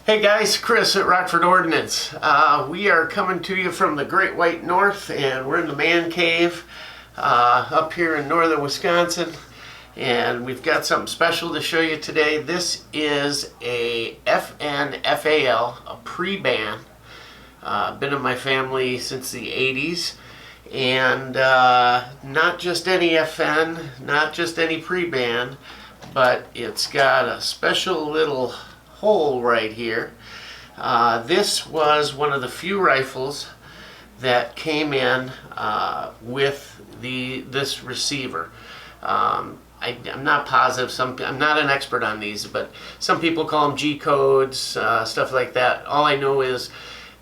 Hey guys, Chris at Rockford Ordnance. We are coming to you from the Great White North, and we're in the man cave up here in northern Wisconsin, and we've got something special to show you today. This is a FN FAL, a Preban. Been in my family since the 80s, and not just any FN, not just any Preban, but it's got a special little hole right here. This was one of the few rifles that came in with this receiver. I'm not positive. I'm not an expert on these, but some people call them G codes, stuff like that. All I know is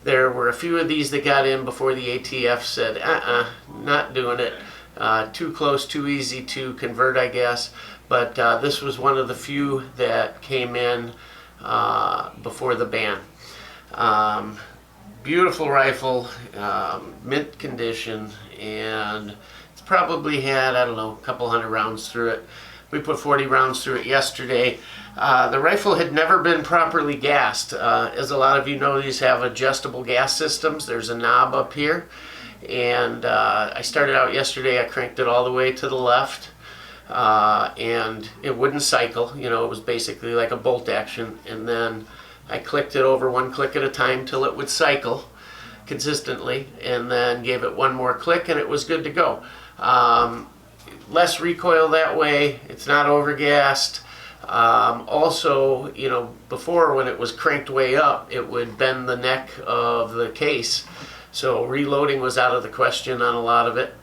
there were a few of these that got in before the ATF said, not doing it. Too close, too easy to convert, I guess. But this was one of the few that came in before the ban. Beautiful rifle, mint condition, and it's probably had, I don't know, a couple hundred rounds through it. We put 40 rounds through it yesterday. The rifle had never been properly gassed. As a lot of you know, these have adjustable gas systems. There's a knob up here, and I started out yesterday, I cranked it all the way to the left. And it wouldn't cycle. You know, it was basically like a bolt action, and then I clicked it over one click at a time till it would cycle consistently, and then gave it one more click and it was good to go. Less recoil that way. It's not overgassed. Also, you know, before when it was cranked way up, it would bend the neck of the case, so reloading was out of the question on a lot of it.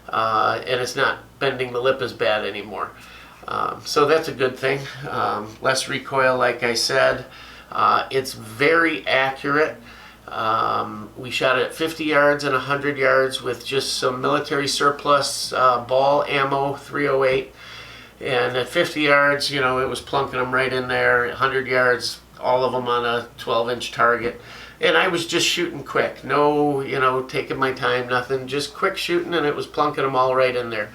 And it's not bending the lip as bad anymore. So that's a good thing. Less recoil, like I said. It's very accurate. We shot it at 50 yards and 100 yards with just some military surplus ball ammo, 308. And at 50 yards, you know, it was plunking them right in there. 100 yards, all of them on a 12-inch target. And I was just shooting quick. No, you know, taking my time, nothing. Just quick shooting, and it was plunking them all right in there.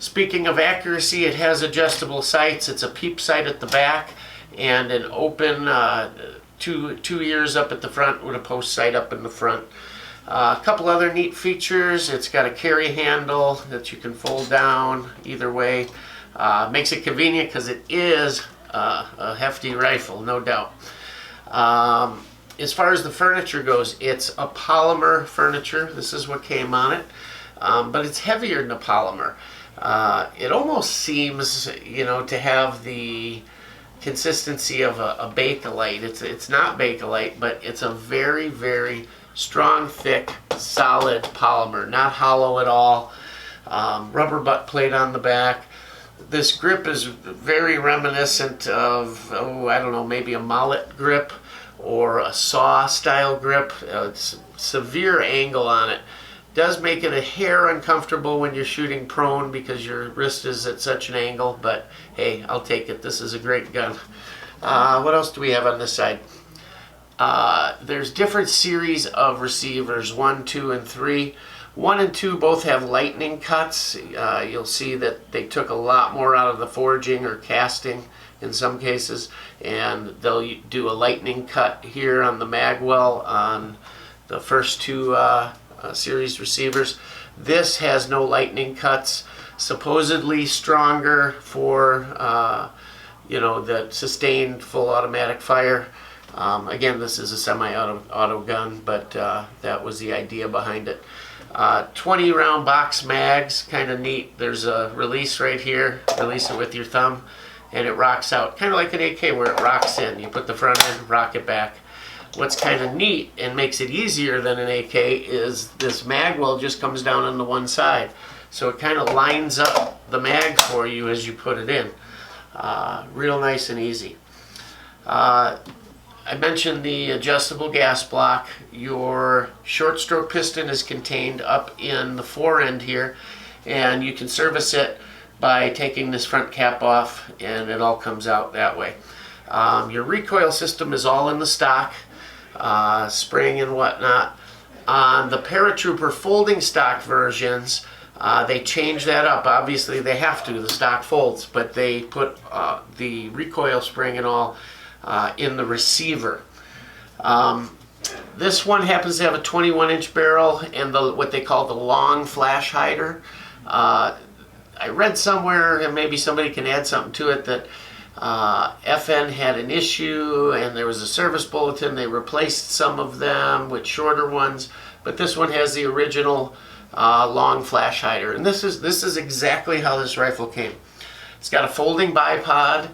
Speaking of accuracy, it has adjustable sights. It's a peep sight at the back and an open two ears up at the front with a post sight up in the front. A couple other neat features. It's got a carry handle that you can fold down either way. Makes it convenient because it is a hefty rifle, no doubt. As far as the furniture goes, it's a polymer furniture. This is what came on it, but it's heavier than a polymer. It almost seems, you know, to have the consistency of a Bakelite. It's not Bakelite, but it's a very, very strong, thick, solid polymer. Not hollow at all. Rubber butt plate on the back. This grip is very reminiscent of, I don't know, maybe a mallet grip or a saw style grip. It's severe angle on it. Does make it a hair uncomfortable when you're shooting prone because your wrist is at such an angle, but hey, I'll take it. This is a great gun. What else do we have on this side? There's different series of receivers, 1, 2, and 3. 1 and 2 both have lightning cuts. You'll see that they took a lot more out of the forging or casting in some cases, and they'll do a lightning cut here on the mag well on the first two series receivers. This has no lightning cuts, supposedly stronger for you know, the sustained full automatic fire. Again, this is a semi-auto gun, but that was the idea behind it. 20 round box mags, kind of neat. There's a release right here. Release it with your thumb and it rocks out, kind of like an AK where it rocks in. You put the front in, rock it back. What's kind of neat and makes it easier than an AK is this mag well just comes down on the one side, so it kind of lines up the mag for you as you put it in. Real nice and easy. I mentioned the adjustable gas block. Your short stroke piston is contained up in the fore end here, and you can service it by taking this front cap off, and it all comes out that way. Your recoil system is all in the stock, spring and whatnot. On the Paratrooper folding stock versions, they change that up. Obviously they have to, the stock folds, but they put the recoil spring and all in the receiver. This one happens to have a 21-inch barrel and what they call the long flash hider. I read somewhere, and maybe somebody can add something to it, that FN had an issue and there was a service bulletin. They replaced some of them with shorter ones, but this one has the original long flash hider. And this is exactly how this rifle came. It's got a folding bipod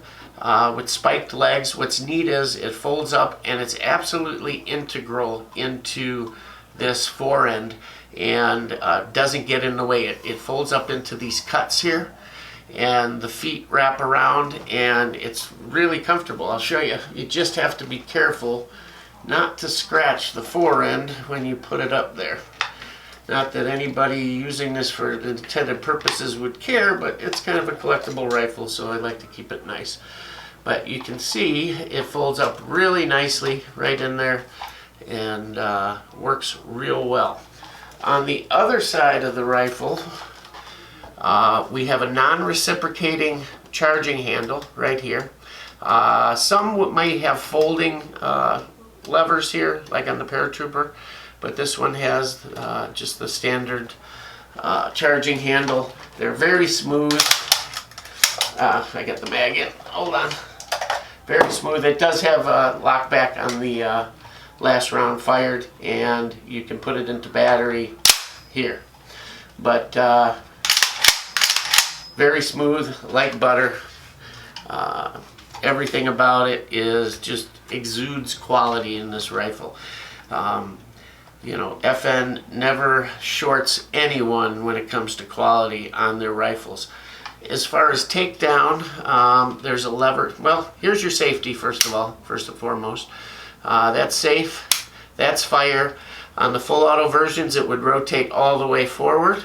with spiked legs. What's neat is it folds up and it's absolutely integral into this forend and doesn't get in the way. It folds up into these cuts here, and the feet wrap around, and it's really comfortable. I'll show you. You just have to be careful not to scratch the forend when you put it up there. Not that anybody using this for intended purposes would care, but it's kind of a collectible rifle, so I like to keep it nice. But you can see it folds up really nicely right in there and works real well. On the other side of the rifle, we have a non-reciprocating charging handle right here. Some might have folding levers here, like on the paratrooper, but this one has just the standard charging handle. They're very smooth. I got the mag in. Hold on. Very smooth. It does have a lock back on the last round fired, and you can put it into battery here. But very smooth, like butter. Everything about it is just exudes quality in this rifle. You know, FN never shorts anyone when it comes to quality on their rifles. As far as takedown, there's a lever. Well, here's your safety, first and foremost. That's safe. That's fire. On the full auto versions, it would rotate all the way forward.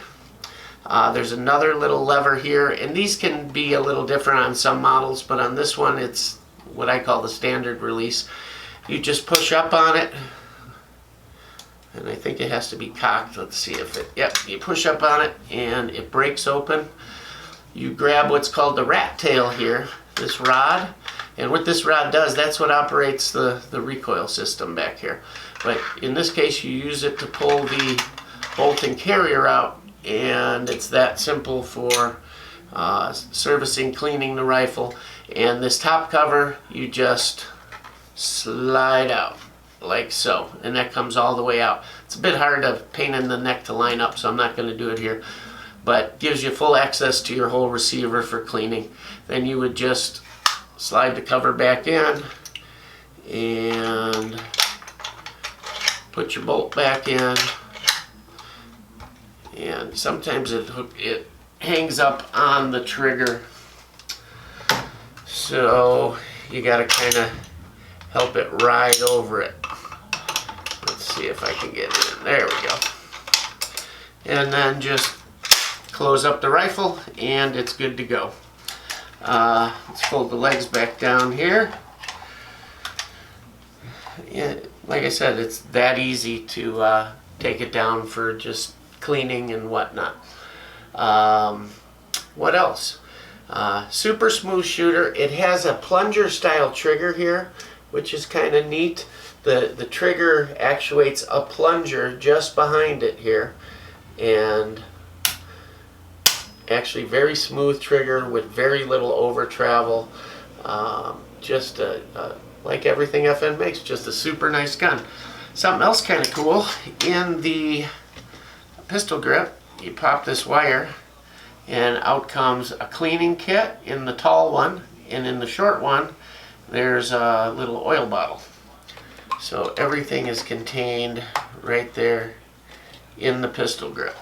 There's another little lever here, and these can be a little different on some models, but on this one, it's what I call the standard release. You just push up on it, and I think it has to be cocked. Let's see if it, yep, you push up on it, and it breaks open. You grab what's called the rat tail here, this rod, and what this rod does, that's what operates the recoil system back here. But in this case, you use it to pull the bolt and carrier out, and it's that simple for servicing, cleaning the rifle. And this top cover, you just slide out like so, and that comes all the way out. It's a bit hard of pain in the neck to line up, so I'm not going to do it here, but gives you full access to your whole receiver for cleaning. Then you would just slide the cover back in and put your bolt back in, and sometimes it hangs up on the trigger, so you got to kind of help it ride over it. Let's see if I can get it in. There we go. And then just close up the rifle, and it's good to go. Let's fold the legs back down here. Yeah, like I said, it's that easy to take it down for just cleaning and whatnot. What else? Super smooth shooter. It has a plunger style trigger here, which is kind of neat. The trigger actuates a plunger just behind it here, and actually very smooth trigger with very little over travel. Just like everything FN makes, just a super nice gun. Something else kind of cool, in the pistol grip, you pop this wire and out comes a cleaning kit in the tall one, and in the short one there's a little oil bottle. So everything is contained right there in the pistol grip.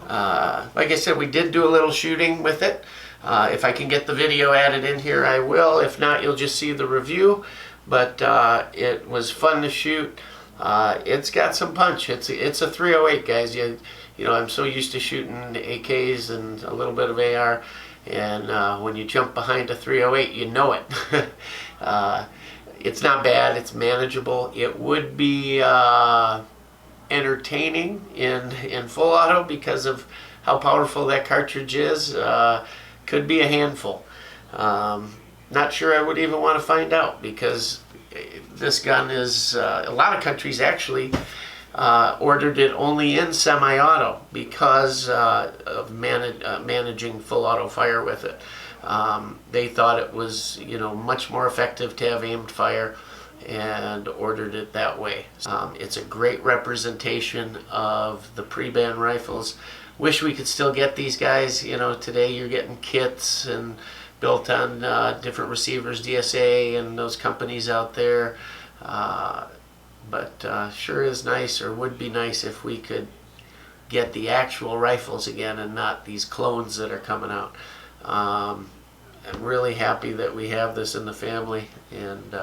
Like I said, we did do a little shooting with it. If I can get the video added in here, I will. If not, you'll just see the review. But it was fun to shoot. It's got some punch. It's a 308, guys. You know, I'm so used to shooting AKs and a little bit of AR, and when you jump behind a 308, you know it. It's not bad. It's manageable. It would be entertaining in full auto because of how powerful that cartridge is. Could be a handful. Not sure I would even want to find out, because this gun is, a lot of countries actually ordered it only in semi-auto because of managing full auto fire with it. They thought it was, you know, much more effective to have aimed fire, and ordered it that way. It's a great representation of the Preban rifles. Wish we could still get these guys. You know, today you're getting kits and built on different receivers, DSA and those companies out there. But sure is nice, or would be nice, if we could get the actual rifles again and not these clones that are coming out. I'm really happy that we have this in the family and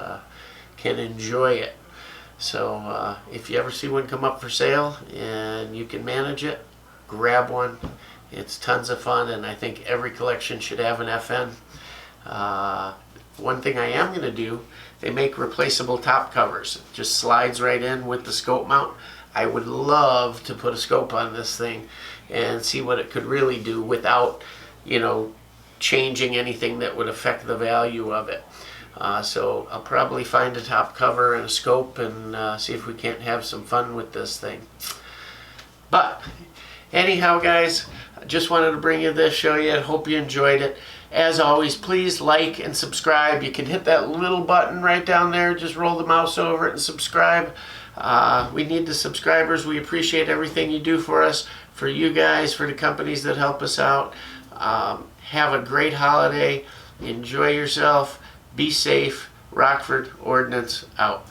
can enjoy it. So if you ever see one come up for sale and you can manage it, grab one. It's tons of fun, and I think every collection should have an FN. One thing I am going to do, they make replaceable top covers. It just slides right in with the scope mount. I would love to put a scope on this thing and see what it could really do without, you know, changing anything that would affect the value of it. So I'll probably find a top cover and a scope and see if we can't have some fun with this thing. But anyhow, guys, I just wanted to bring you this, show you, and hope you enjoyed it. As always, please like and subscribe. You can hit that little button right down there. Just roll the mouse over it and subscribe. We need the subscribers. We appreciate everything you do for us, for you guys, for the companies that help us out. Have a great holiday. Enjoy yourself. Be safe. Rockford Ordnance out.